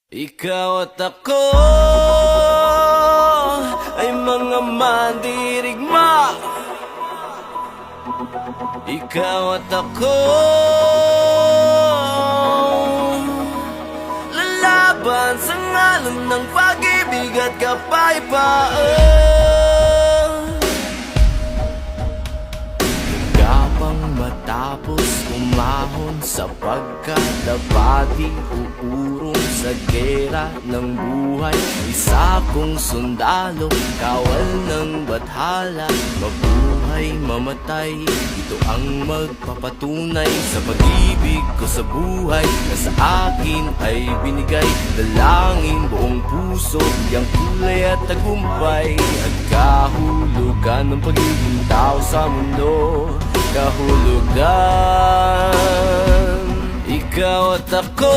Ikaw at ako ay mga mandirigma. Ikaw at ako lalaban sa ngalan ng pag-ibig at kapayapaan. Gapang matapos umahon sapagkat dapat uurong sa gera ng buhay. Isa kong sundalo, kawal ng bathala, mabuhay, mamatay. Ito ang magpapatunay sa pag-ibig ko sa buhay na sa akin ay binigay. Dalangin buong puso, yang kulay at tagumpay at kahulugan ng pagiging tao sa mundo. Kahulugan, ikaw at ako.